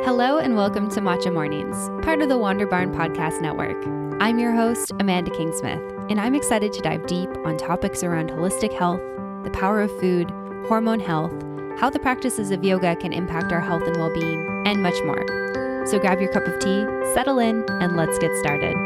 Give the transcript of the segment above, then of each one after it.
Hello and welcome to Matcha Mornings, part of the Wander Barn Podcast Network. I'm your host, Amanda Kingsmith, and I'm excited to dive deep on topics around holistic health, the power of food, hormone health, how the practices of yoga can impact our health and well-being, and much more. So grab your cup of tea, settle in, and let's get started.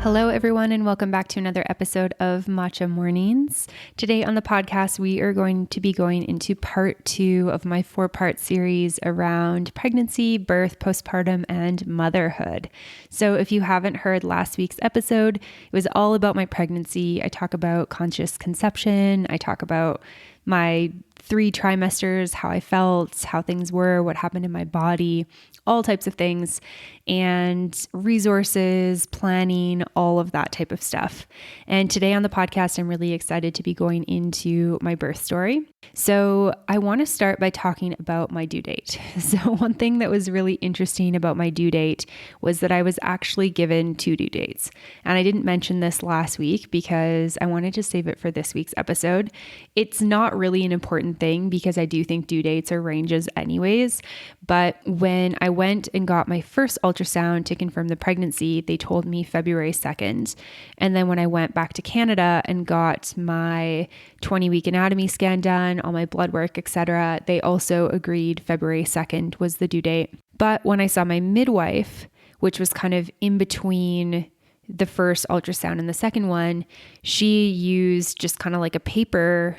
Hello, everyone, and welcome back to another episode of Matcha Mornings. Today on the podcast, we are going to be going into part 2 of my 4-part series around pregnancy, birth, postpartum, and motherhood. So if you haven't heard last week's episode, it was all about my pregnancy. I talk about conscious conception. I talk about my 3 trimesters, how I felt, how things were, what happened in my body, all types of things, and resources, planning, all of that type of stuff. And today on the podcast, I'm really excited to be going into my birth story. So I want to start by talking about my due date. So one thing that was really interesting about my due date was that I was actually given 2 due dates. And I didn't mention this last week because I wanted to save it for this week's episode. It's not really an important thing because I do think due dates are ranges anyways. But when I went and got my first ultrasound to confirm the pregnancy, they told me February 2nd. And then when I went back to Canada and got my 20-week anatomy scan done, all my blood work, etc., they also agreed February 2nd was the due date. But when I saw my midwife, which was kind of in between the first ultrasound and the second one, she used just kind of like a paper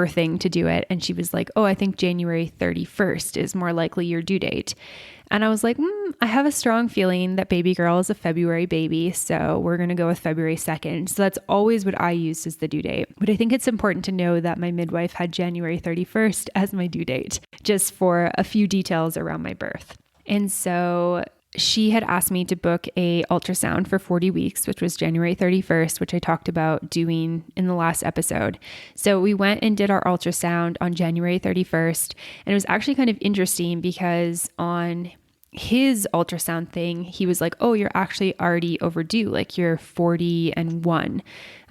thing to do it. And she was like, oh, I think January 31st is more likely your due date. And I was like, I have a strong feeling that baby girl is a February baby. So we're going to go with February 2nd. So that's always what I used as the due date. But I think it's important to know that my midwife had January 31st as my due date, just for a few details around my birth. And so she had asked me to book a ultrasound for 40 weeks, which was January 31st, which I talked about doing in the last episode. So we went and did our ultrasound on January 31st. And it was actually kind of interesting because on his ultrasound thing, he was like, oh, you're actually already overdue. Like you're 41.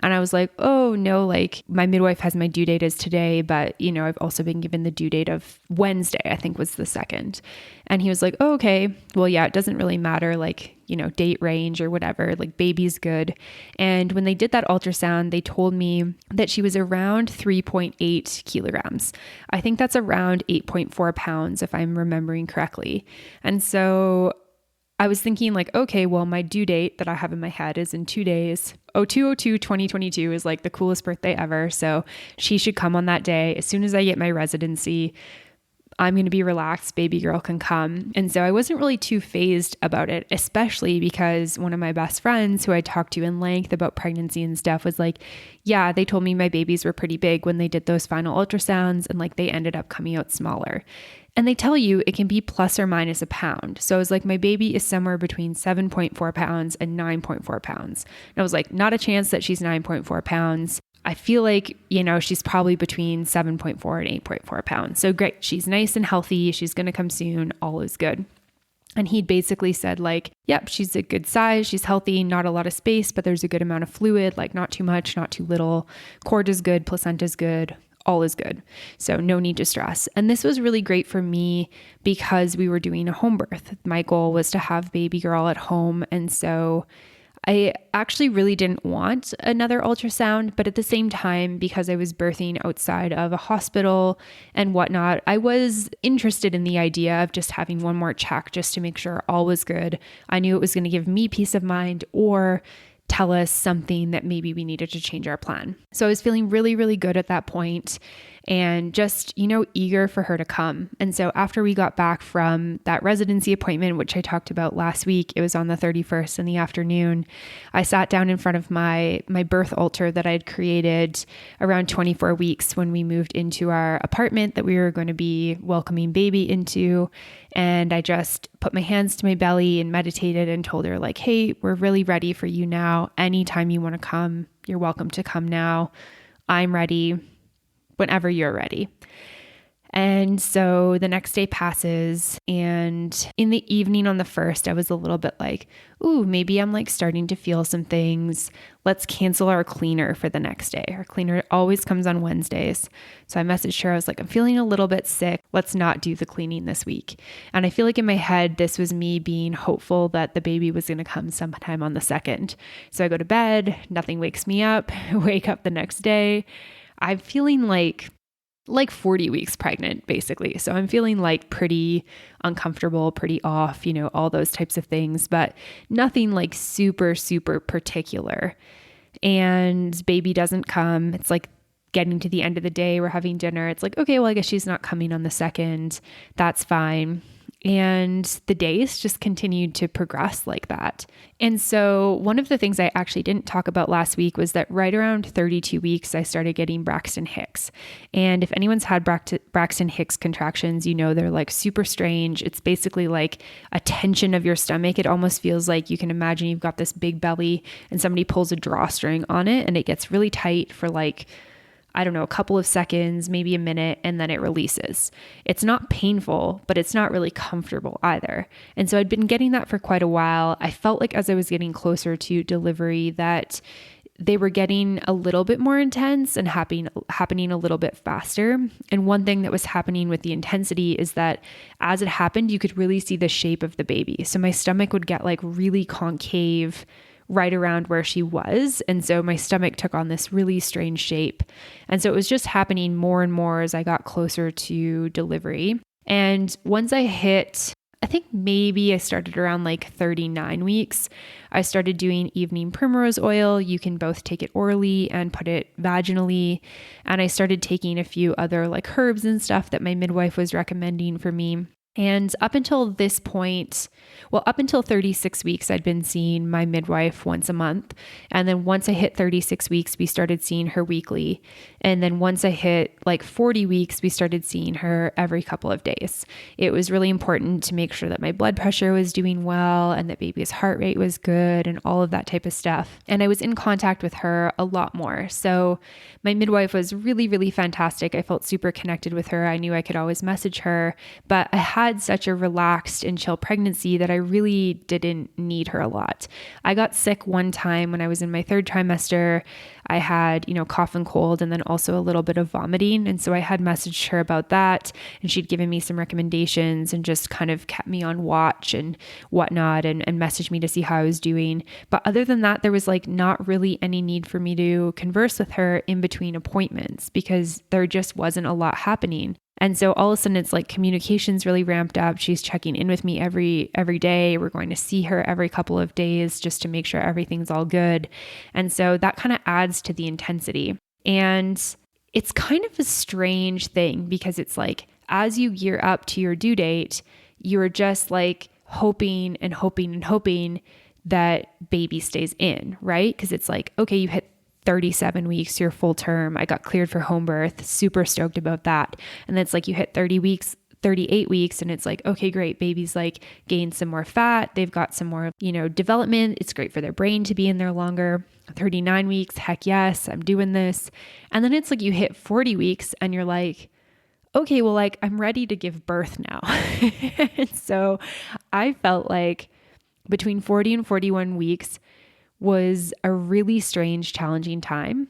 And I was like, oh no, like my midwife has my due date as today, but I've also been given the due date of Wednesday, I think was the 2nd. And he was like, oh, okay, well, yeah, it doesn't really matter, like, date range or whatever, like baby's good. And when they did that ultrasound, they told me that she was around 3.8 kilograms. I think that's around 8.4 pounds, if I'm remembering correctly. And so I was thinking like, okay, well, my due date that I have in my head is in 2 days. 02/02/2022 is like the coolest birthday ever. So she should come on that day. As soon as I get my residency, I'm going to be relaxed, baby girl can come. And so I wasn't really too fazed about it, especially because one of my best friends who I talked to in length about pregnancy and stuff was like, yeah, they told me my babies were pretty big when they did those final ultrasounds and like they ended up coming out smaller. And they tell you it can be plus or minus a pound. So I was like, my baby is somewhere between 7.4 pounds and 9.4 pounds. And I was like, not a chance that she's 9.4 pounds. I feel like, she's probably between 7.4 and 8.4 pounds. So great. She's nice and healthy. She's going to come soon. All is good. And he basically said like, yep, she's a good size. She's healthy, not a lot of space, but there's a good amount of fluid, like not too much, not too little. Cord is good. Placenta is good. All is good. So no need to stress. And this was really great for me because we were doing a home birth. My goal was to have baby girl at home. And so I actually really didn't want another ultrasound, but at the same time, because I was birthing outside of a hospital and whatnot, I was interested in the idea of just having one more check just to make sure all was good. I knew it was going to give me peace of mind or tell us something that maybe we needed to change our plan. So I was feeling really, really good at that point and just, eager for her to come. And so after we got back from that residency appointment, which I talked about last week, it was on the 31st in the afternoon, I sat down in front of my birth altar that I had created around 24 weeks when we moved into our apartment that we were going to be welcoming baby into. And I just put my hands to my belly and meditated and told her like, hey, we're really ready for you now. Anytime you want to come, you're welcome to come now. I'm ready whenever you're ready. And so the next day passes, and in the evening on the first, I was a little bit like, ooh, maybe I'm like starting to feel some things. Let's cancel our cleaner for the next day. Our cleaner always comes on Wednesdays. So I messaged her. I was like, I'm feeling a little bit sick. Let's not do the cleaning this week. And I feel like in my head, this was me being hopeful that the baby was going to come sometime on the second. So I go to bed, nothing wakes me up, wake up the next day. I'm feeling like 40 weeks pregnant, basically. So I'm feeling like pretty uncomfortable, pretty off, all those types of things, but nothing like super, super particular. And baby doesn't come. It's like getting to the end of the day, we're having dinner. It's like, okay, well, I guess she's not coming on the second. That's fine. And the days just continued to progress like that. And so one of the things I actually didn't talk about last week was that right around 32 weeks, I started getting Braxton Hicks. And if anyone's had Braxton Hicks contractions, they're like super strange. It's basically like a tension of your stomach. It almost feels like you can imagine you've got this big belly and somebody pulls a drawstring on it and it gets really tight for like, I don't know, a couple of seconds, maybe a minute, and then it releases. It's not painful, but it's not really comfortable either. And so I'd been getting that for quite a while. I felt like as I was getting closer to delivery that they were getting a little bit more intense and happening a little bit faster. And one thing that was happening with the intensity is that as it happened, you could really see the shape of the baby. So my stomach would get like really concave right around where she was. And so my stomach took on this really strange shape. And so it was just happening more and more as I got closer to delivery. And once I hit, I think maybe I started around like 39 weeks, I started doing evening primrose oil. You can both take it orally and put it vaginally. And I started taking a few other like herbs and stuff that my midwife was recommending for me. And up until this point, up until 36 weeks, I'd been seeing my midwife once a month. And then once I hit 36 weeks, we started seeing her weekly. And then once I hit like 40 weeks, we started seeing her every couple of days. It was really important to make sure that my blood pressure was doing well and that baby's heart rate was good and all of that type of stuff. And I was in contact with her a lot more. So my midwife was really, really fantastic. I felt super connected with her. I knew I could always message her, but I had such a relaxed and chill pregnancy that I really didn't need her a lot. I got sick one time when I was in my third trimester. I had, cough and cold and then also a little bit of vomiting. And so I had messaged her about that and she'd given me some recommendations and just kind of kept me on watch and whatnot and messaged me to see how I was doing. But other than that, there was like not really any need for me to converse with her in between appointments because there just wasn't a lot happening. And so all of a sudden it's like communication's really ramped up. She's checking in with me every day. We're going to see her every couple of days just to make sure everything's all good. And so that kind of adds to the intensity. And it's kind of a strange thing because it's like, as you gear up to your due date, you're just like hoping and hoping and hoping that baby stays in, right? Because it's like, okay, you hit 37 weeks, your full term. I got cleared for home birth, super stoked about that. And then it's like you hit 30 weeks, 38 weeks, and it's like, okay, great. Baby's like gained some more fat. They've got some more, development. It's great for their brain to be in there longer. 39 weeks, heck yes, I'm doing this. And then it's like you hit 40 weeks and you're like, okay, well, like I'm ready to give birth now. And so I felt like between 40 and 41 weeks was a really strange, challenging time.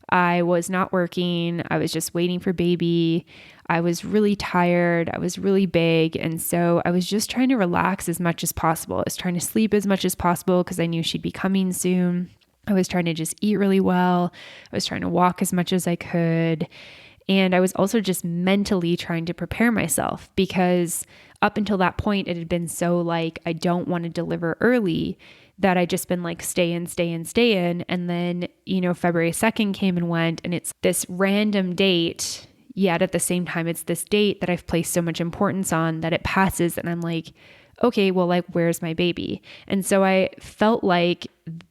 I was not working. I was just waiting for baby. I was really tired. I was really big. And so I was just trying to relax as much as possible. I was trying to sleep as much as possible because I knew she'd be coming soon. I was trying to just eat really well. I was trying to walk as much as I could. And I was also just mentally trying to prepare myself because up until that point, it had been so like, I don't want to deliver early that I just been like, stay in. And then, February 2nd came and went and it's this random date. Yet at the same time, it's this date that I've placed so much importance on that it passes. And I'm like, okay, well, like, where's my baby? And so I felt like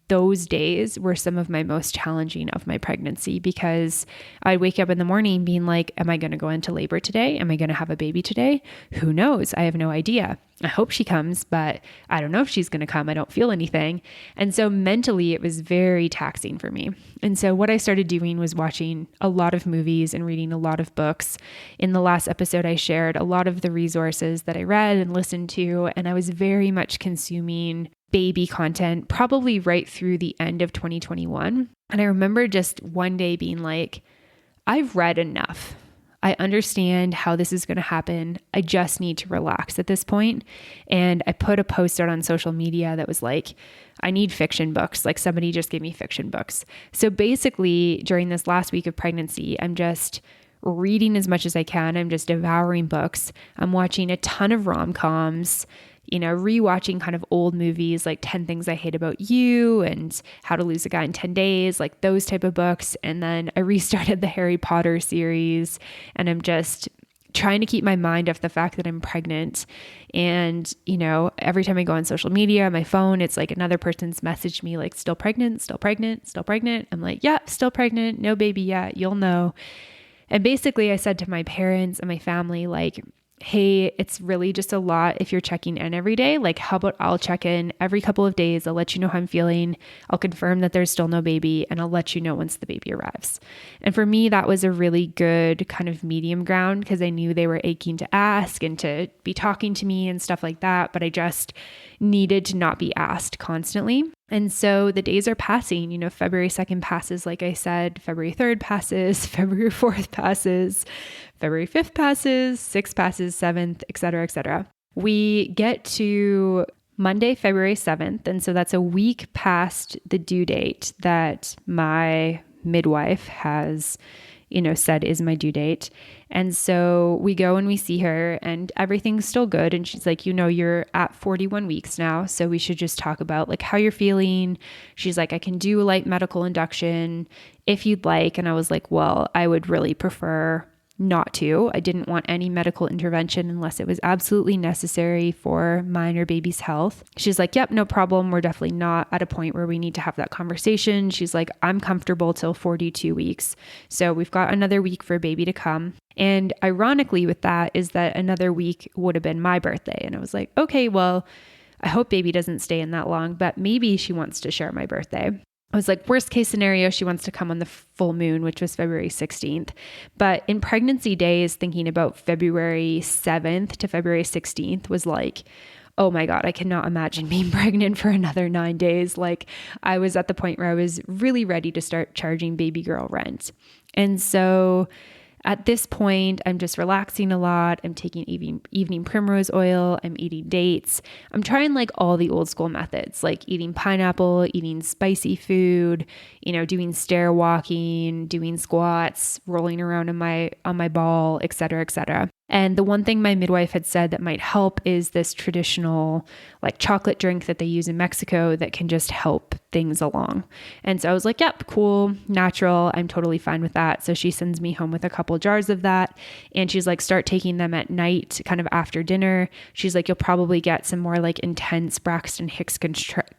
those days were some of my most challenging of my pregnancy, because I'd wake up in the morning being like, am I going to go into labor today? Am I going to have a baby today? Who knows? I have no idea. I hope she comes, but I don't know if she's going to come. I don't feel anything. And so mentally it was very taxing for me. And so what I started doing was watching a lot of movies and reading a lot of books. In the last episode, I shared a lot of the resources that I read and listened to, and I was very much consuming baby content, probably right through the end of 2021. And I remember just one day being like, I've read enough. I understand how this is going to happen. I just need to relax at this point. And I put a post out on social media that was like, I need fiction books. Like, somebody just gave me fiction books. So basically, during this last week of pregnancy, I'm just reading as much as I can. I'm just devouring books. I'm watching a ton of rom-coms, rewatching kind of old movies like 10 Things I Hate About You and How to Lose a Guy in 10 Days, like those type of books. And then I restarted the Harry Potter series, and I'm just trying to keep my mind off the fact that I'm pregnant. And, every time I go on social media, my phone, it's like another person's messaged me like, still pregnant, still pregnant, still pregnant. I'm like, yeah, still pregnant, no baby yet, you'll know. And basically I said to my parents and my family, like, hey, it's really just a lot if you're checking in every day. Like, how about I'll check in every couple of days. I'll let you know how I'm feeling. I'll confirm that there's still no baby, and I'll let you know once the baby arrives. And for me, that was a really good kind of medium ground, because I knew they were aching to ask and to be talking to me and stuff like that. But I just needed to not be asked constantly. And so the days are passing, February 2nd passes, like I said, February 3rd passes, February 4th passes, February 5th passes, 6th passes, 7th, et cetera, et cetera. We get to Monday, February 7th. And so that's a week past the due date that my midwife has, said is my due date. And so we go and we see her, and everything's still good. And she's like, you're at 41 weeks now, so we should just talk about like how you're feeling. She's like, I can do a light medical induction if you'd like. And I was like, well, I would really prefer not to. I didn't want any medical intervention unless it was absolutely necessary for mine or baby's health. She's like, yep, no problem. We're definitely not at a point where we need to have that conversation. She's like, I'm comfortable till 42 weeks. So we've got another week for baby to come. And ironically with that is that another week would have been my birthday. And I was like, okay, well, I hope baby doesn't stay in that long, but maybe she wants to share my birthday. I was like, worst case scenario, she wants to come on the full moon, which was February 16th. But in pregnancy days, thinking about February 7th to February 16th was like, oh my God, I cannot imagine being pregnant for another 9 days. Like, I was at the point where I was really ready to start charging baby girl rent. And so at this point, I'm just relaxing a lot. I'm taking evening primrose oil. I'm eating dates. I'm trying like all the old school methods, like eating pineapple, eating spicy food, doing stair walking, doing squats, rolling around on my ball, et cetera, et cetera. And the one thing my midwife had said that might help is this traditional like chocolate drink that they use in Mexico that can just help things along. And so I was like, yep, cool, natural. I'm totally fine with that. So she sends me home with a couple jars of that. And she's like, start taking them at night, kind of after dinner. She's like, you'll probably get some more like intense Braxton Hicks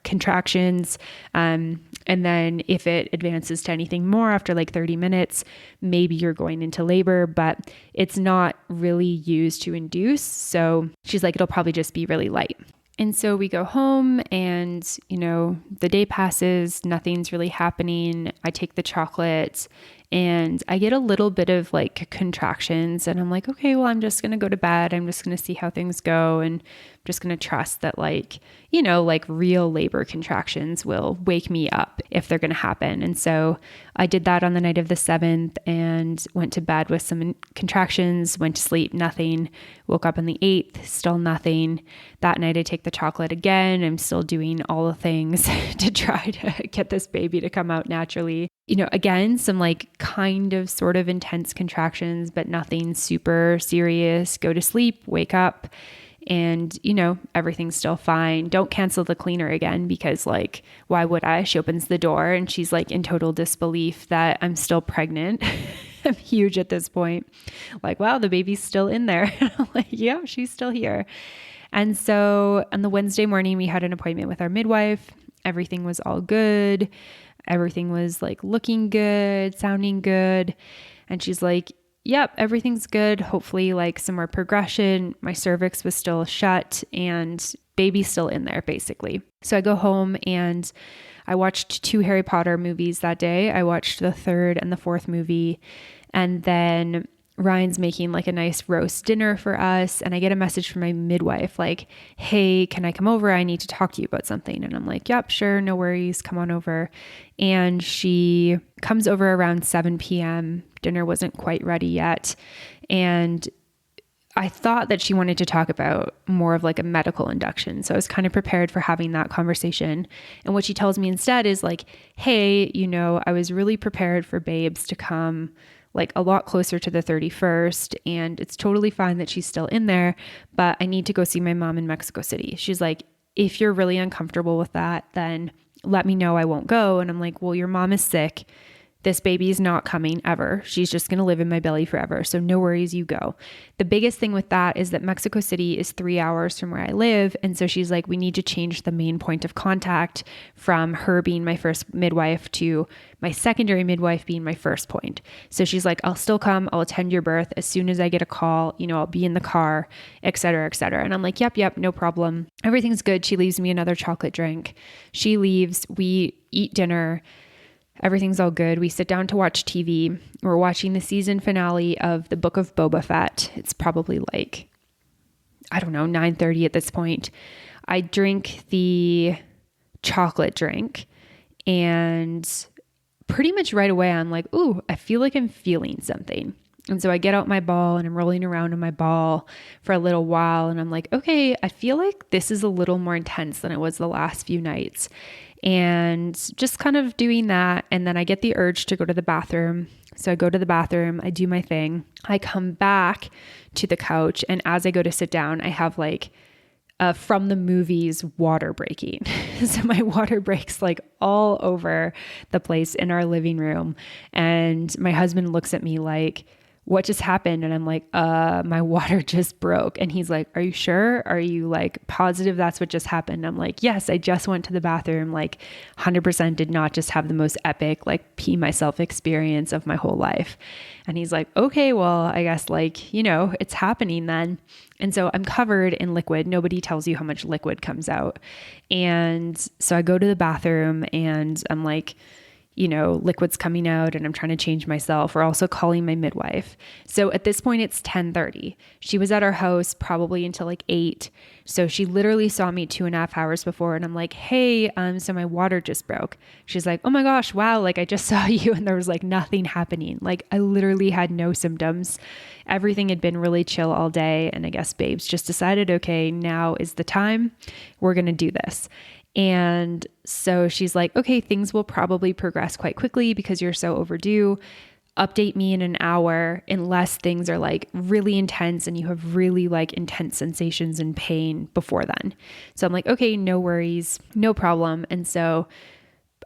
contractions. And then if it advances to anything more after like 30 minutes, maybe you're going into labor, but it's not really used to induce. So she's like, it'll probably just be really light. And so we go home and, the day passes, nothing's really happening. I take the chocolate and I get a little bit of like contractions, and I'm like, okay, well, I'm just going to go to bed. I'm just going to see how things go. And I'm just going to trust that like real labor contractions will wake me up if they're going to happen. And so I did that on the night of the 7th and went to bed with some contractions, went to sleep, nothing, woke up on the 8th, still nothing. That night I take the chocolate again. I'm still doing all the things to try to get this baby to come out naturally. Again, some like kind of sort of intense contractions, but nothing super serious. Go to sleep, wake up, and, everything's still fine. Don't cancel the cleaner again, because like, why would I? She opens the door and she's like in total disbelief that I'm still pregnant. I'm huge at this point. Like, wow, the baby's still in there. I'm like, yeah, she's still here. And so on the Wednesday morning, we had an appointment with our midwife. everything was all good. Everything was like looking good, sounding good. And she's like, yep, everything's good. Hopefully like some more progression. My cervix was still shut and baby's still in there basically. So I go home and I watched 2 Harry Potter movies that day. I watched the 3rd and the 4th movie. And then Ryan's making like a nice roast dinner for us. And I get a message from my midwife like, hey, can I come over? I need to talk to you about something. And I'm like, yep, sure. No worries. Come on over. And she comes over around 7 p.m. Dinner wasn't quite ready yet. And I thought that she wanted to talk about more of like a medical induction. So I was kind of prepared for having that conversation. And what she tells me instead is like, hey, I was really prepared for Babes to come like a lot closer to the 31st. And it's totally fine that she's still in there, but I need to go see my mom in Mexico City. She's like, if you're really uncomfortable with that, then let me know. I won't go. And I'm like, well, your mom is sick. This baby is not coming ever. She's just going to live in my belly forever. So no worries, you go. The biggest thing with that is that Mexico City is 3 hours from where I live. And so she's like, we need to change the main point of contact from her being my first midwife to my secondary midwife being my first point. So she's like, I'll still come. I'll attend your birth. As soon as I get a call, I'll be in the car, et cetera, et cetera. And I'm like, yep, no problem. Everything's good. She leaves me another chocolate drink. She leaves. We eat dinner. Everything's all good. We sit down to watch TV. We're watching the season finale of the Book of Boba Fett. It's probably like, 9:30 at this point. I drink the chocolate drink and pretty much right away I'm like, ooh, I feel like I'm feeling something. And so I get out my ball and I'm rolling around in my ball for a little while. And I'm like, okay, I feel like this is a little more intense than it was the last few nights. And just kind of doing that. And then I get the urge to go to the bathroom. So I go to the bathroom, I do my thing. I come back to the couch. And as I go to sit down, I have like from the movies water breaking. So my water breaks like all over the place in our living room. And my husband looks at me like, what just happened? And I'm like, my water just broke. And he's like, are you sure? Are you like positive that's what just happened? I'm like, yes, I just went to the bathroom, like 100% did not just have the most epic, like pee myself experience of my whole life. And he's like, okay, well, I guess like, it's happening then. And so I'm covered in liquid. Nobody tells you how much liquid comes out. And so I go to the bathroom and I'm like, liquid's coming out and I'm trying to change myself. We're also calling my midwife. So at this point it's 10:30. She was at our house probably until like 8. So she literally saw me 2.5 hours before and I'm like, hey, so my water just broke. She's like, oh my gosh, wow. Like I just saw you and there was like nothing happening. Like I literally had no symptoms. Everything had been really chill all day. And I guess Babes just decided, okay, now is the time. We're going to do this. And so she's like, okay, things will probably progress quite quickly because you're so overdue. Update me in an hour unless things are like really intense and you have really like intense sensations and pain before then. So I'm like, okay, no worries, no problem. And so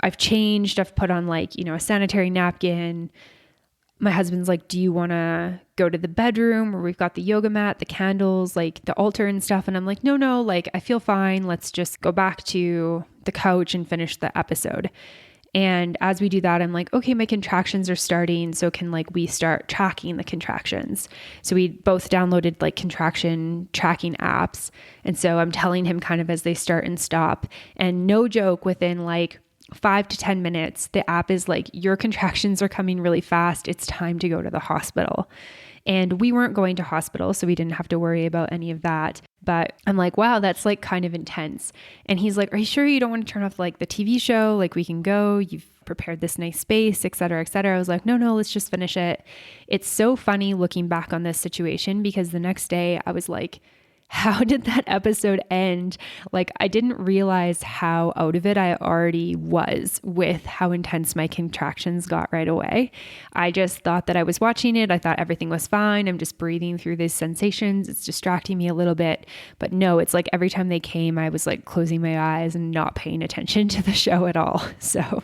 I've changed, I've put on like, a sanitary napkin. My husband's like, do you want to go to the bedroom where we've got the yoga mat, the candles, like the altar and stuff? And I'm like, no, like I feel fine. Let's just go back to the couch and finish the episode. And as we do that, I'm like, okay, my contractions are starting. So can like we start tracking the contractions? So we both downloaded like contraction tracking apps. And so I'm telling him kind of as they start and stop. And no joke, within like 5 to 10 minutes, the app is like, your contractions are coming really fast. It's time to go to the hospital. And we weren't going to hospital, so we didn't have to worry about any of that. But I'm like, wow, that's like kind of intense. And he's like, are you sure you don't want to turn off like the TV show? Like we can go, you've prepared this nice space, et cetera, et cetera. I was like, no, let's just finish it. It's so funny looking back on this situation because the next day I was like, how did that episode end? Like, I didn't realize how out of it I already was with how intense my contractions got right away. I just thought that I was watching it. I thought everything was fine. I'm just breathing through these sensations. It's distracting me a little bit. But no, it's like every time they came, I was like closing my eyes and not paying attention to the show at all. So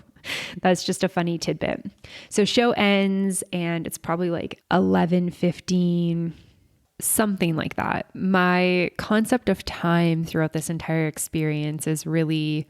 that's just a funny tidbit. So show ends and it's probably like 11:15. Something like that. My concept of time throughout this entire experience is really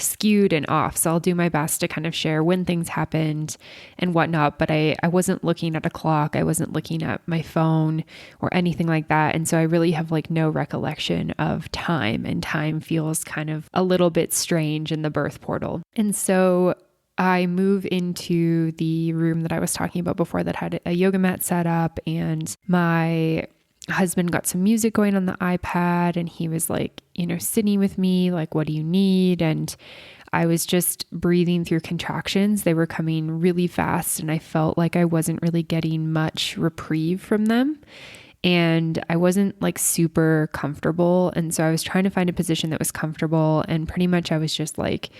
skewed and off. So I'll do my best to kind of share when things happened and whatnot, but I wasn't looking at a clock. I wasn't looking at my phone or anything like that. And so I really have like no recollection of time, and time feels kind of a little bit strange in the birth portal. And so I move into the room that I was talking about before that had a yoga mat set up, and my husband got some music going on the iPad, and he was like, sitting with me, like, what do you need? And I was just breathing through contractions. They were coming really fast, and I felt like I wasn't really getting much reprieve from them. And I wasn't like super comfortable. And so I was trying to find a position that was comfortable. And pretty much I was just like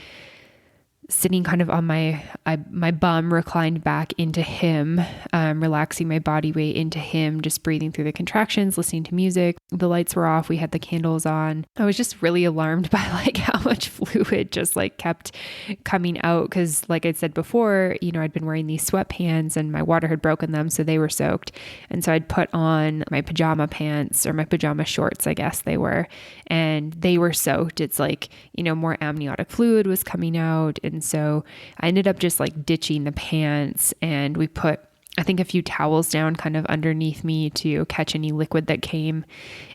sitting kind of on my bum reclined back into him, relaxing my body weight into him, just breathing through the contractions, listening to music. The lights were off. We had the candles on. I was just really alarmed by like how much fluid just like kept coming out. Cause like I said before, I'd been wearing these sweatpants and my water had broken them. So they were soaked. And so I'd put on my pajama pants, or my pajama shorts, I guess they were, and they were soaked. It's like, more amniotic fluid was coming out. And so I ended up just like ditching the pants, and we put, I think, a few towels down kind of underneath me to catch any liquid that came.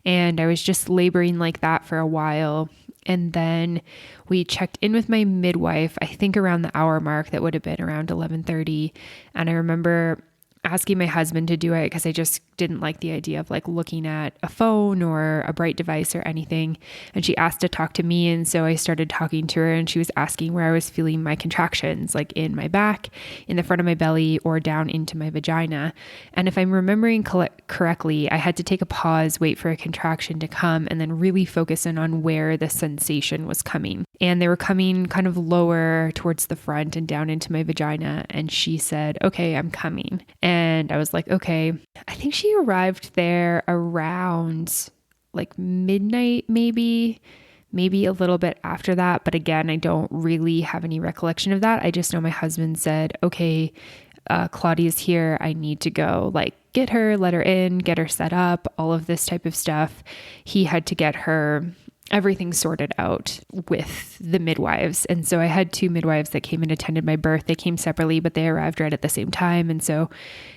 And I was just laboring like that for a while. And then we checked in with my midwife, I think around the hour mark. That would have been around 11:30. And I remember asking my husband to do it because I just didn't like the idea of like looking at a phone or a bright device or anything. And she asked to talk to me. And so I started talking to her, and she was asking where I was feeling my contractions, like in my back, in the front of my belly, or down into my vagina. And if I'm remembering correctly, I had to take a pause, wait for a contraction to come, and then really focus in on where the sensation was coming. And they were coming kind of lower towards the front and down into my vagina. And she said, "Okay, I'm coming." And I was like, okay. I think she arrived there around like midnight, maybe a little bit after that. But again, I don't really have any recollection of that. I just know my husband said, "Okay, Claudia's here. I need to go like get her, let her in, get her set up, all of this type of stuff." He had to get her everything sorted out with the midwives. And so I had two midwives that came and attended my birth. They came separately, but they arrived right at the same time. And so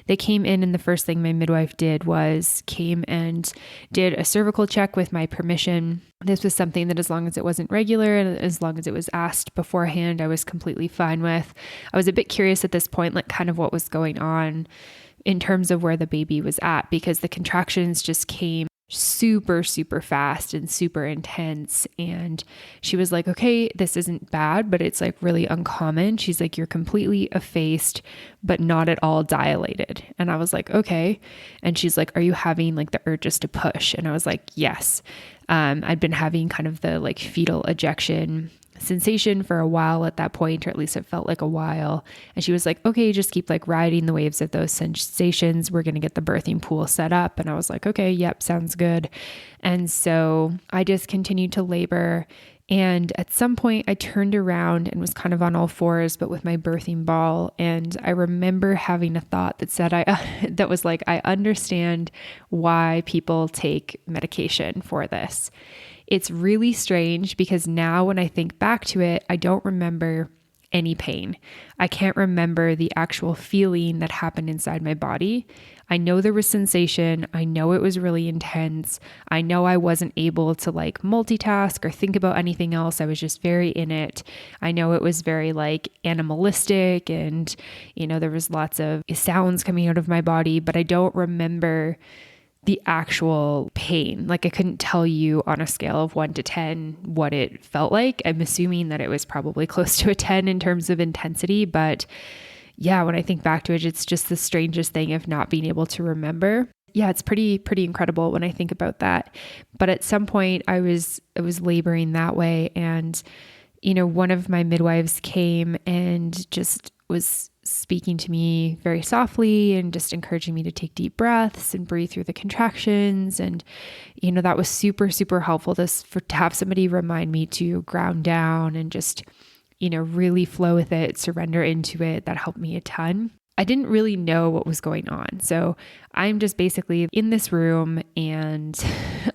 they came in, and the first thing my midwife did was came and did a cervical check with my permission. This was something that, as long as it wasn't regular and as long as it was asked beforehand, I was completely fine with. I was a bit curious at this point, like kind of what was going on in terms of where the baby was at, because the contractions just came super, super fast and super intense. And she was like, "Okay, this isn't bad, but it's like really uncommon." She's like, "You're completely effaced, but not at all dilated." And I was like, "Okay." And she's like, "Are you having like the urges to push?" And I was like, "Yes." I'd been having kind of the like fetal ejection sensation for a while at that point, or at least it felt like a while. And she was like, "Okay, just keep like riding the waves of those sensations. We're going to get the birthing pool set up." And I was like, "Okay, yep, sounds good." And so I just continued to labor. And at some point I turned around and was kind of on all fours, but with my birthing ball. And I remember having a thought that said, that was like, I understand why people take medication for this. It's really strange because now when I think back to it, I don't remember any pain. I can't remember the actual feeling that happened inside my body. I know there was sensation. I know it was really intense. I know I wasn't able to like multitask or think about anything else. I was just very in it. I know it was very like animalistic, and, there was lots of sounds coming out of my body, but I don't remember the actual pain. Like I couldn't tell you on a scale of 1 to 10 what it felt like. I'm assuming that it was probably close to a 10 in terms of intensity. But yeah, when I think back to it, it's just the strangest thing of not being able to remember. Yeah, it's pretty incredible when I think about that. But at some point I was laboring that way. And, one of my midwives came and just was speaking to me very softly and just encouraging me to take deep breaths and breathe through the contractions. And, that was super, super helpful to have somebody remind me to ground down and just, really flow with it, surrender into it. That helped me a ton. I didn't really know what was going on. So I'm just basically in this room and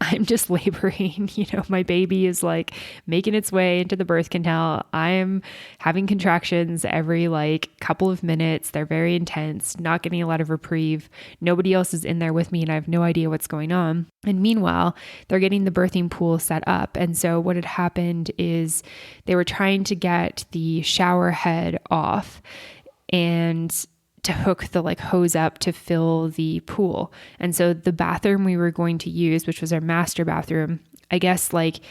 I'm just laboring, my baby is like making its way into the birth canal. I'm having contractions every like couple of minutes. They're very intense, not getting a lot of reprieve. Nobody else is in there with me and I have no idea what's going on. And meanwhile, they're getting the birthing pool set up. And so what had happened is they were trying to get the shower head off and to hook the like hose up to fill the pool. And so the bathroom we were going to use, which was our master bathroom, I guess like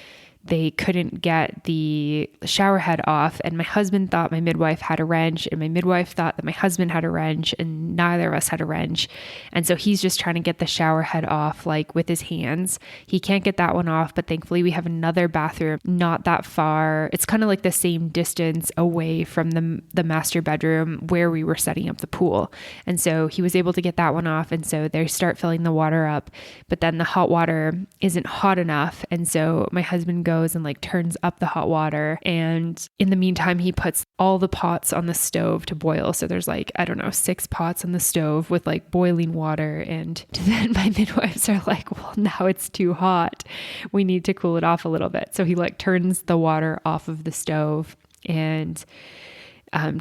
they couldn't get the shower head off. And my husband thought my midwife had a wrench, and my midwife thought that my husband had a wrench, and neither of us had a wrench. And so he's just trying to get the shower head off, like with his hands. He can't get that one off, but thankfully we have another bathroom not that far. It's kind of like the same distance away from the master bedroom where we were setting up the pool. And so he was able to get that one off. And so they start filling the water up, but then the hot water isn't hot enough. And so my husband goes and like turns up the hot water. And in the meantime, he puts all the pots on the stove to boil. So there's like, I don't know, 6 pots on the stove with like boiling water. And then my midwives are like, well, now it's too hot. We need to cool it off a little bit. So he like turns the water off of the stove and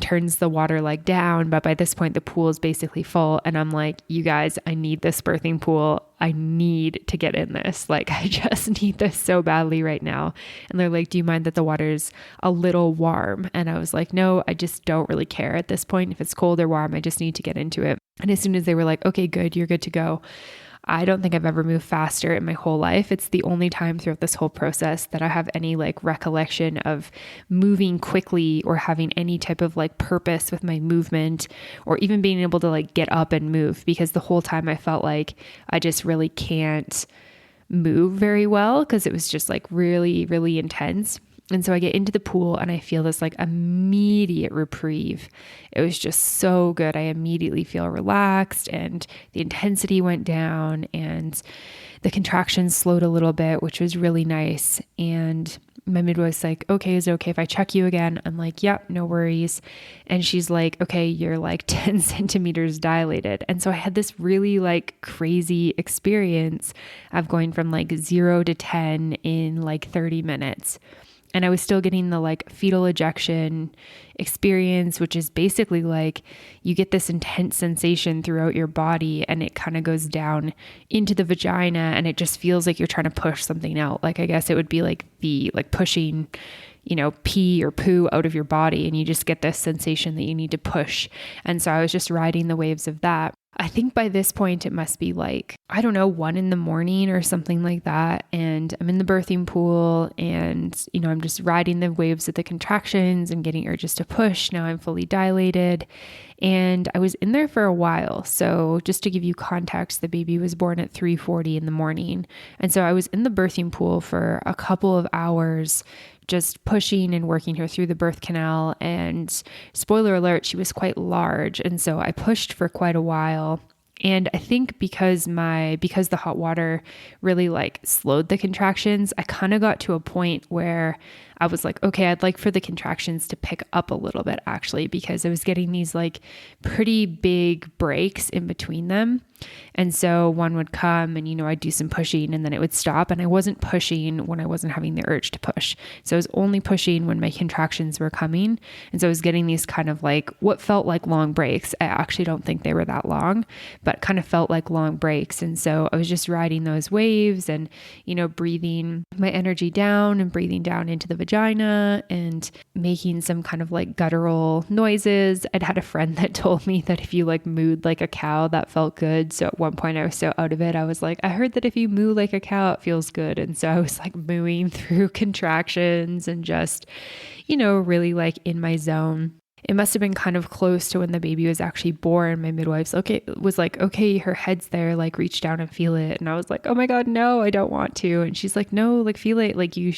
turns the water like down. But by this point, the pool is basically full. And I'm like, you guys, I need this birthing pool. I need to get in this. Like, I just need this so badly right now. And they're like, do you mind that the water's a little warm? And I was like, no, I just don't really care at this point. If it's cold or warm, I just need to get into it. And as soon as they were like, okay, good, you're good to go, I don't think I've ever moved faster in my whole life. It's the only time throughout this whole process that I have any like recollection of moving quickly or having any type of like purpose with my movement, or even being able to like get up and move, because the whole time I felt like I just really can't move very well because it was just like really, really intense. And so I get into the pool and I feel this like immediate reprieve. It was just so good. I immediately feel relaxed and the intensity went down and the contractions slowed a little bit, which was really nice. And my midwife's like, okay, is it okay if I check you again? I'm like, yep, no worries. And she's like, okay, you're like 10 centimeters dilated. And so I had this really like crazy experience of going from like 0 to 10 in like 30 minutes. And I was still getting the like fetal ejection experience, which is basically like you get this intense sensation throughout your body and it kind of goes down into the vagina and it just feels like you're trying to push something out. Like, I guess it would be like the like pushing, pee or poo out of your body, and you just get this sensation that you need to push. And so I was just riding the waves of that. I think by this point it must be like, 1 a.m. or something like that. And I'm in the birthing pool and, I'm just riding the waves of the contractions and getting urges to push. Now I'm fully dilated and I was in there for a while. So just to give you context, the baby was born at 3:40 in the morning. And so I was in the birthing pool for a couple of hours, just pushing and working her through the birth canal. And spoiler alert, she was quite large. And so I pushed for quite a while. And I think because the hot water really like slowed the contractions, I kind of got to a point where I was like, okay, I'd like for the contractions to pick up a little bit actually, because I was getting these like pretty big breaks in between them. And so one would come and, I'd do some pushing and then it would stop. And I wasn't pushing when I wasn't having the urge to push. So I was only pushing when my contractions were coming. And so I was getting these kind of like what felt like long breaks. I actually don't think they were that long, but kind of felt like long breaks. And so I was just riding those waves and, breathing my energy down and breathing down into the vagina and making some kind of like guttural noises. I'd had a friend that told me that if you like mooed like a cow, that felt good. So at one point I was so out of it, I was like, I heard that if you moo like a cow, it feels good. And so I was like mooing through contractions and just, really like in my zone. It must have been kind of close to when the baby was actually born. My midwife's was like, okay, her head's there, like reach down and feel it. And I was like, oh my God, no, I don't want to. And she's like, no, like feel it. Like you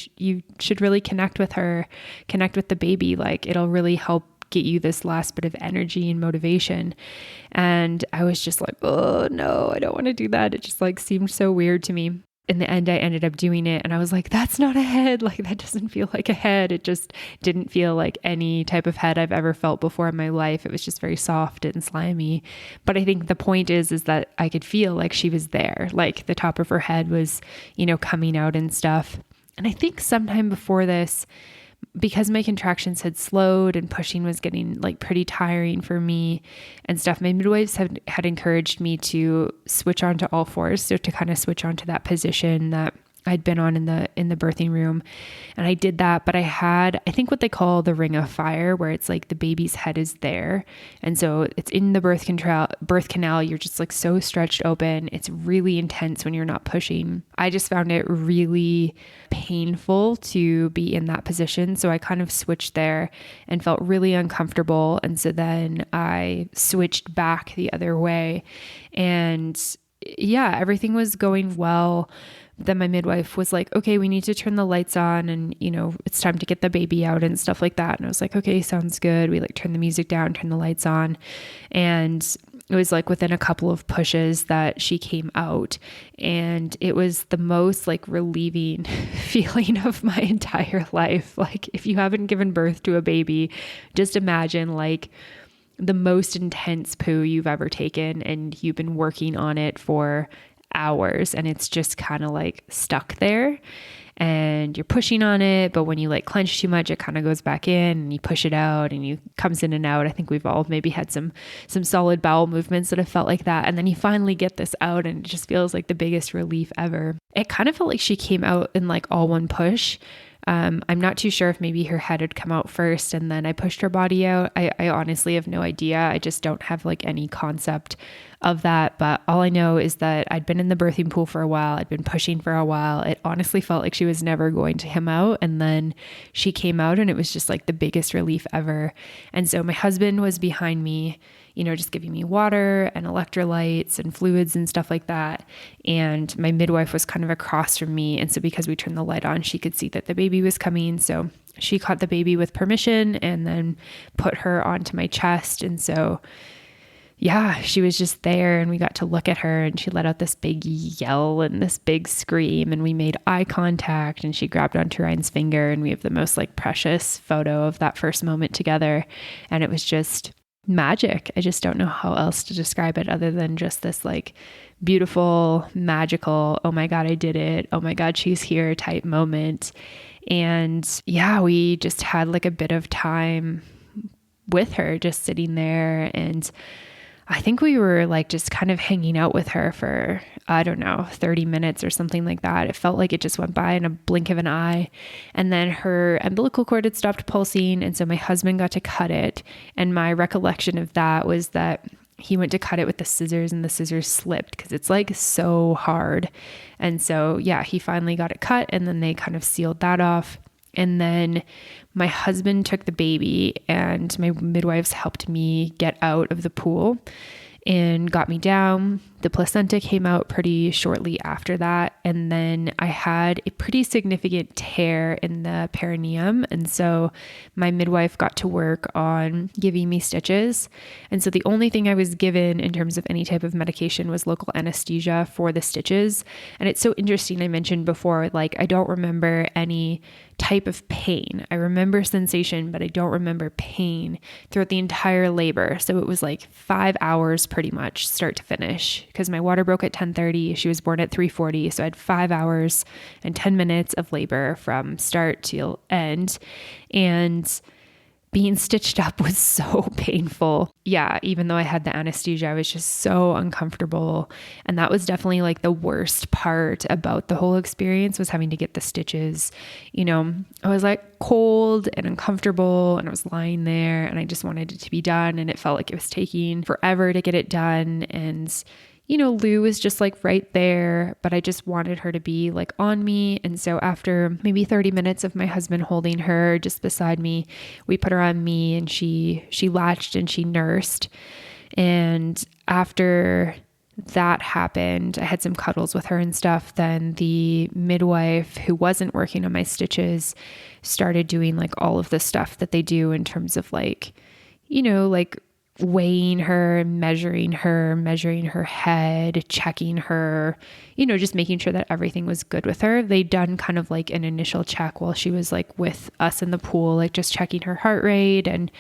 should really connect with her, connect with the baby. Like it'll really help get you this last bit of energy and motivation. And I was just like, oh no, I don't want to do that. It just like seemed so weird to me. in the end, I ended up doing it and I was like, that's not a head. Like, that doesn't feel like a head. It just didn't feel like any type of head I've ever felt before in my life. It was just very soft and slimy. But I think the point is that I could feel like she was there. Like the top of her head was, coming out and stuff. And I think sometime before this, because my contractions had slowed and pushing was getting like pretty tiring for me and stuff, my midwives had encouraged me to switch on to all fours. So to kind of switch on to that position that I'd been on in the birthing room. And I did that, but I had, I think what they call the ring of fire, where it's like the baby's head is there. And so it's in the birth canal. You're just like so stretched open. It's really intense when you're not pushing. I just found it really painful to be in that position. So I kind of switched there and felt really uncomfortable. And so then I switched back the other way, and yeah, everything was going well. Then my midwife was like, okay, we need to turn the lights on and, it's time to get the baby out and stuff like that. And I was like, okay, sounds good. We like turn the music down, turn the lights on. And it was like within a couple of pushes that she came out, and it was the most like relieving feeling of my entire life. Like if you haven't given birth to a baby, just imagine like the most intense poo you've ever taken and you've been working on it for hours and it's just kind of like stuck there and you're pushing on it, but when you like clench too much, it kind of goes back in and you push it out and you comes in and out. I think we've all maybe had some solid bowel movements that have felt like that. And then you finally get this out and it just feels like the biggest relief ever. It kind of felt like she came out in like all one push. I'm not too sure if maybe her head had come out first and then I pushed her body out. I honestly have no idea. I just don't have like any concept of that. But all I know is that I'd been in the birthing pool for a while. I'd been pushing for a while. It honestly felt like she was never going to come out. And then she came out and it was just like the biggest relief ever. And so my husband was behind me, just giving me water and electrolytes and fluids and stuff like that. And my midwife was kind of across from me. And so because we turned the light on, she could see that the baby was coming. So she caught the baby with permission and then put her onto my chest. And so, yeah, she was just there and we got to look at her and she let out this big yell and this big scream and we made eye contact and she grabbed onto Ryan's finger and we have the most like precious photo of that first moment together. And it was just magic. I just don't know how else to describe it other than just this like beautiful, magical, oh my God, I did it. Oh my God, she's here type moment. And yeah, we just had like a bit of time with her just sitting there. And I think we were like just kind of hanging out with her for, 30 minutes or something like that. It felt like it just went by in a blink of an eye. And then her umbilical cord had stopped pulsing. And so my husband got to cut it. And my recollection of that was that he went to cut it with the scissors and the scissors slipped because it's like so hard. And so, yeah, he finally got it cut and then they kind of sealed that off. And then my husband took the baby and my midwives helped me get out of the pool and got me down. The placenta came out pretty shortly after that. And then I had a pretty significant tear in the perineum. And so my midwife got to work on giving me stitches. And so the only thing I was given in terms of any type of medication was local anesthesia for the stitches. And it's so interesting. I mentioned before, like, I don't remember any type of pain. I remember sensation, but I don't remember pain throughout the entire labor. So it was like 5 hours pretty much start to finish because my water broke at 10:30. She was born at 3:40. So I had 5 hours and 10 minutes of labor from start till end. And being stitched up was so painful. Yeah, even though I had the anesthesia, I was just so uncomfortable. And that was definitely like the worst part about the whole experience was having to get the stitches. I was like cold and uncomfortable and I was lying there and I just wanted it to be done. And it felt like it was taking forever to get it done. And Lou was just like right there, but I just wanted her to be like on me. And so after maybe 30 minutes of my husband holding her just beside me, we put her on me and she latched and she nursed. And after that happened, I had some cuddles with her and stuff. Then the midwife who wasn't working on my stitches started doing like all of the stuff that they do in terms of like, like weighing her, measuring her head, checking her, just making sure that everything was good with her. They'd done kind of like an initial check while she was like with us in the pool, like just checking her heart rate and,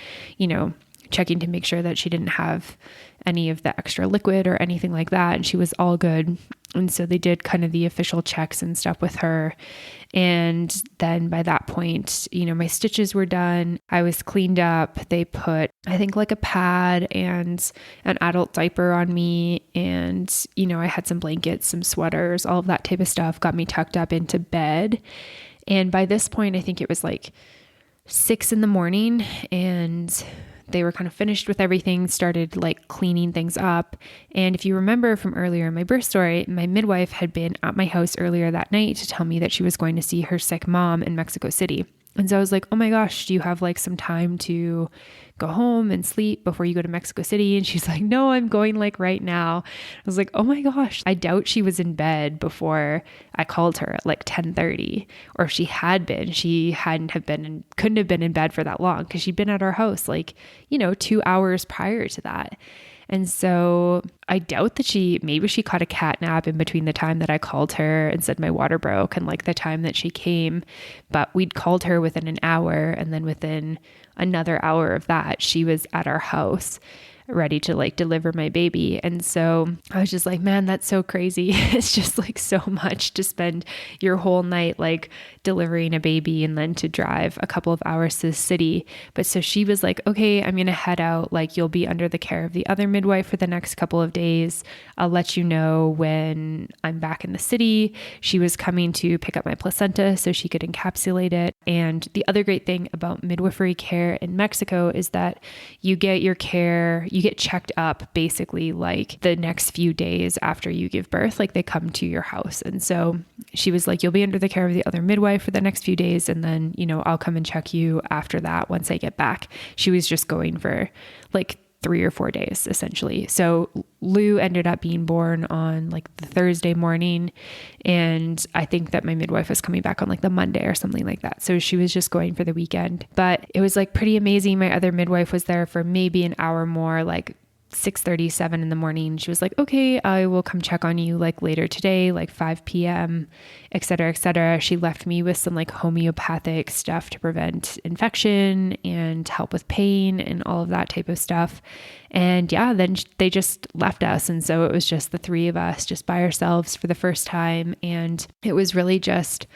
checking to make sure that she didn't have any of the extra liquid or anything like that. And she was all good. And so they did kind of the official checks and stuff with her. And then by that point, my stitches were done. I was cleaned up. They put, I think, like a pad and an adult diaper on me. And, I had some blankets, some sweaters, all of that type of stuff, got me tucked up into bed. And by this point, I think it was like 6 a.m. and they were kind of finished with everything, started like cleaning things up. And if you remember from earlier in my birth story, my midwife had been at my house earlier that night to tell me that she was going to see her sick mom in Mexico City. And so I was like, oh my gosh, do you have like some time to go home and sleep before you go to Mexico City? And she's like, no, I'm going like right now. I was like, oh my gosh, I doubt she was in bed before I called her at like 10:30. Or if she had been, she couldn't have been in bed for that long because she'd been at our house like, 2 hours prior to that. And so I doubt that maybe she caught a cat nap in between the time that I called her and said my water broke and like the time that she came, but we'd called her within an hour. And then within another hour of that, she was at our house ready to like deliver my baby. And so I was just like, man, that's so crazy. It's just like so much to spend your whole night like delivering a baby and then to drive a couple of hours to the city. But so she was like, okay, I'm going to head out. Like you'll be under the care of the other midwife for the next couple of days. I'll let you know when I'm back in the city. She was coming to pick up my placenta so she could encapsulate it. And the other great thing about midwifery care in Mexico is that you get your care, you get checked up basically like the next few days after you give birth, like they come to your house. And so she was like, you'll be under the care of the other midwife for the next few days. And then, I'll come and check you after that once I get back. She was just going for like 3 or 4 days essentially. So Lou ended up being born on like the Thursday morning. And I think that my midwife was coming back on like the Monday or something like that. So she was just going for the weekend, but it was like pretty amazing. My other midwife was there for maybe an hour more, like 6:37 a.m. She was like, okay, I will come check on you like later today, like 5 p.m., et cetera, et cetera. She left me with some like homeopathic stuff to prevent infection and help with pain and all of that type of stuff. And yeah, then they just left us. And so it was just the three of us just by ourselves for the first time. And it was really just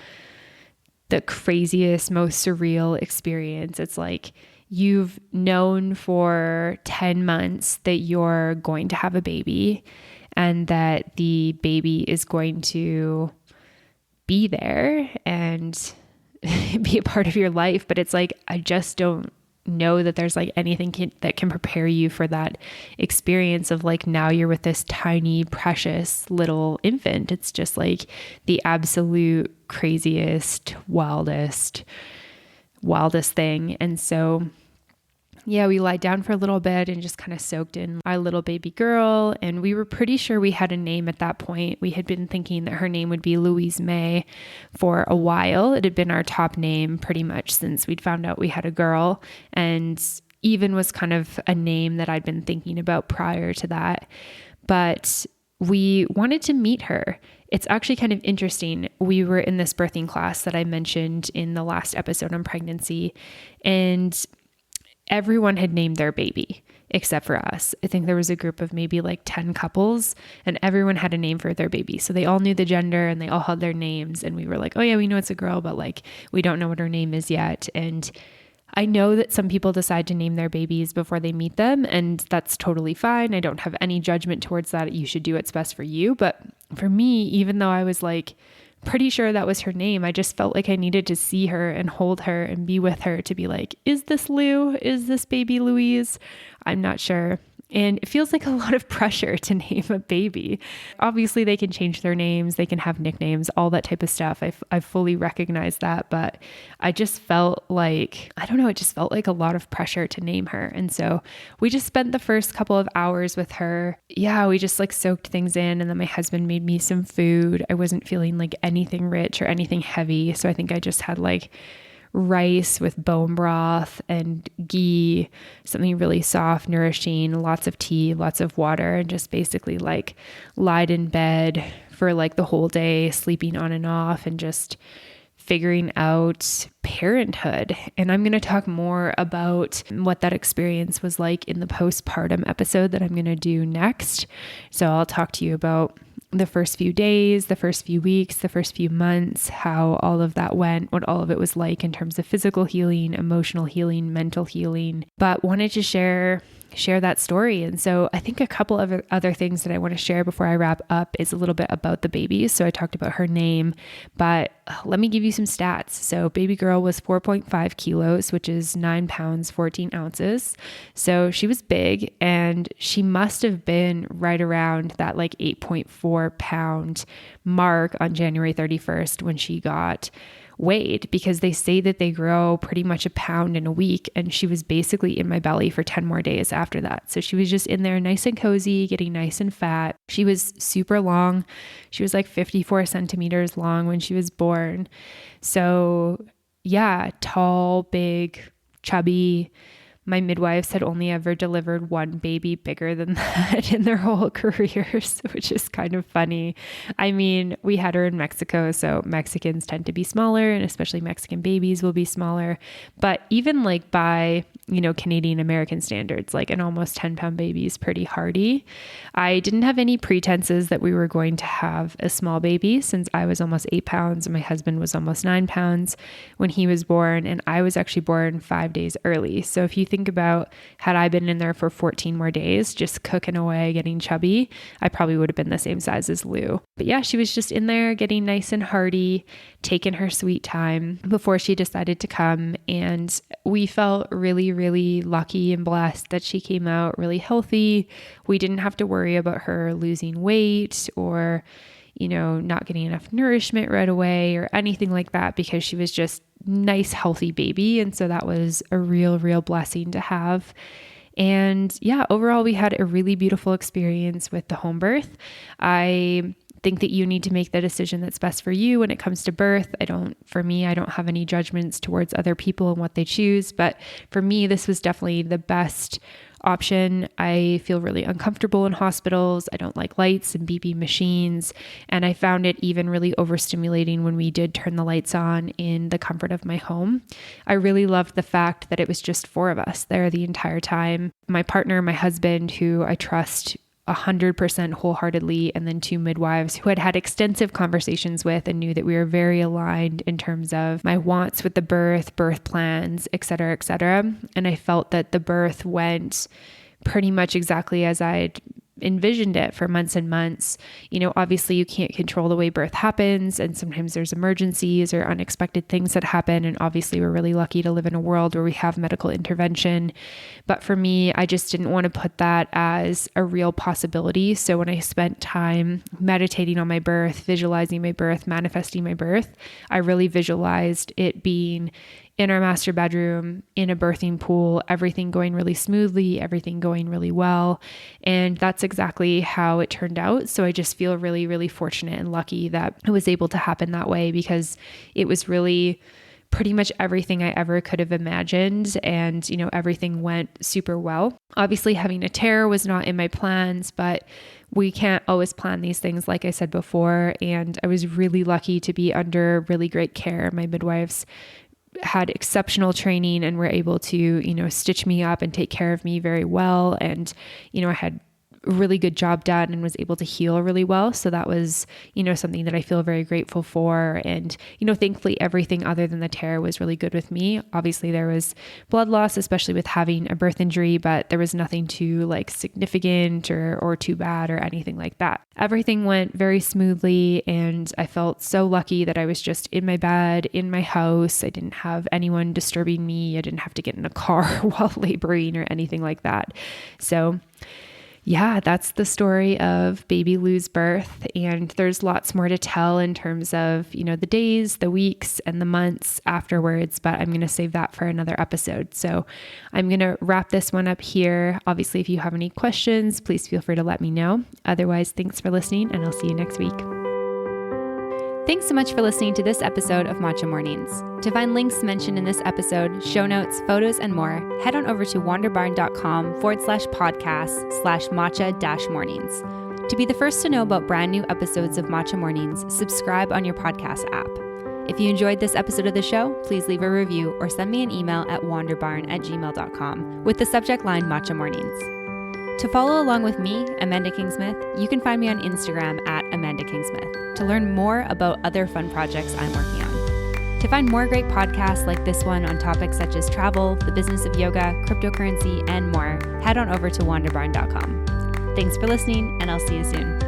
the craziest, most surreal experience. It's like, you've known for 10 months that you're going to have a baby and that the baby is going to be there and be a part of your life. But it's like, I just don't know that there's like anything that can prepare you for that experience of like, now you're with this tiny, precious little infant. It's just like the absolute craziest, wildest thing. And so yeah, we lied down for a little bit and just kind of soaked in our little baby girl. And we were pretty sure we had a name at that point. We had been thinking that her name would be Louise May for a while. It had been our top name pretty much since we'd found out we had a girl, and even was kind of a name that I'd been thinking about prior to that. But we wanted to meet her. It's actually kind of interesting. We were in this birthing class that I mentioned in the last episode on pregnancy, and everyone had named their baby except for us. I think there was a group of maybe like 10 couples, and everyone had a name for their baby. So they all knew the gender and they all had their names. And we were like, oh yeah, we know it's a girl, but like, we don't know what her name is yet. And I know that some people decide to name their babies before they meet them, and that's totally fine. I don't have any judgment towards that. You should do what's best for you. But for me, even though I was like pretty sure that was her name, I just felt like I needed to see her and hold her and be with her to be like, is this Lou? Is this baby Louise? I'm not sure. And it feels like a lot of pressure to name a baby. Obviously, they can change their names, they can have nicknames, all that type of stuff. I fully recognize that, but I just felt like, I don't know, it just felt like a lot of pressure to name her. And so we just spent the first couple of hours with her. Yeah, we just like soaked things in, and then my husband made me some food. I wasn't feeling like anything rich or anything heavy. So I think I just had like rice with bone broth and ghee, something really soft, nourishing, lots of tea, lots of water, and just basically like lied in bed for like the whole day, sleeping on and off, and just figuring out parenthood. And I'm going to talk more about what that experience was like in the postpartum episode that I'm going to do next. So I'll talk to you about the first few days, the first few weeks, the first few months, how all of that went, what all of it was like in terms of physical healing, emotional healing, mental healing, but wanted to share that story. And so I think a couple of other things that I want to share before I wrap up is a little bit about the baby. So I talked about her name, but let me give you some stats. So baby girl was 4.5 kilos, which is 9 pounds, 14 ounces. So she was big, and she must have been right around that like 8.4 pound mark on January 31st when she got weighed, because they say that they grow pretty much a pound in a week. And she was basically in my belly for 10 more days after that. So she was just in there nice and cozy, getting nice and fat. She was super long. She was like 54 centimeters long when she was born. So yeah, tall, big, chubby. My midwives had only ever delivered one baby bigger than that in their whole careers, which is kind of funny. I mean, we had her in Mexico, so Mexicans tend to be smaller, and especially Mexican babies will be smaller. But even like by, Canadian American standards, like an almost 10-pound baby is pretty hardy. I didn't have any pretenses that we were going to have a small baby, since I was almost 8 pounds and my husband was almost 9 pounds when he was born, and I was actually born 5 days early. So if you think about, had I been in there for 14 more days, just cooking away, getting chubby, I probably would have been the same size as Lou. But yeah, she was just in there getting nice and hardy, taking her sweet time before she decided to come. And we felt really, really lucky and blessed that she came out really healthy. We didn't have to worry about her losing weight or, not getting enough nourishment right away or anything like that, because she was just nice, healthy baby. And so that was a real, real blessing to have. And yeah, overall, we had a really beautiful experience with the home birth. I think that you need to make the decision that's best for you when it comes to birth. I don't have any judgments towards other people and what they choose, but for me, this was definitely the best option. I feel really uncomfortable in hospitals. I don't like lights and beeping machines. And I found it even really overstimulating when we did turn the lights on in the comfort of my home. I really loved the fact that it was just 4 of us there the entire time. My partner, my husband, who I trust 100% wholeheartedly, and then 2 midwives who had extensive conversations with and knew that we were very aligned in terms of my wants with the birth plans, et cetera, et cetera. And I felt that the birth went pretty much exactly as I'd envisioned it for months and months. Obviously you can't control the way birth happens, and sometimes there's emergencies or unexpected things that happen. And obviously we're really lucky to live in a world where we have medical intervention. But for me, I just didn't want to put that as a real possibility. So when I spent time meditating on my birth, visualizing my birth, manifesting my birth, I really visualized it being in our master bedroom, in a birthing pool, everything going really smoothly, everything going really well. And that's exactly how it turned out. So I just feel really, really fortunate and lucky that it was able to happen that way, because it was really pretty much everything I ever could have imagined. And, everything went super well. Obviously, having a tear was not in my plans, but we can't always plan these things, like I said before. And I was really lucky to be under really great care. My midwives had exceptional training and were able to, stitch me up and take care of me very well. And, I had a really good job done and was able to heal really well. So that was, something that I feel very grateful for. And, thankfully everything other than the tear was really good with me. Obviously there was blood loss, especially with having a birth injury, but there was nothing too significant or too bad or anything like that. Everything went very smoothly, and I felt so lucky that I was just in my bed, in my house. I didn't have anyone disturbing me. I didn't have to get in a car while laboring or anything like that. So yeah, that's the story of baby Lou's birth. And there's lots more to tell in terms of, the days, the weeks, and the months afterwards, but I'm going to save that for another episode. So I'm going to wrap this one up here. Obviously, if you have any questions, please feel free to let me know. Otherwise, thanks for listening, and I'll see you next week. Thanks so much for listening to this episode of Matcha Mornings. To find links mentioned in this episode, show notes, photos, and more, head on over to wanderbarn.com/podcast/matcha-mornings. To be the first to know about brand new episodes of Matcha Mornings, subscribe on your podcast app. If you enjoyed this episode of the show, please leave a review or send me an email at wanderbarn@gmail.com with the subject line Matcha Mornings. To follow along with me, Amanda Kingsmith, you can find me on Instagram at Amanda Kingsmith to learn more about other fun projects I'm working on. To find more great podcasts like this one on topics such as travel, the business of yoga, cryptocurrency, and more, head on over to wanderbarn.com. Thanks for listening, and I'll see you soon.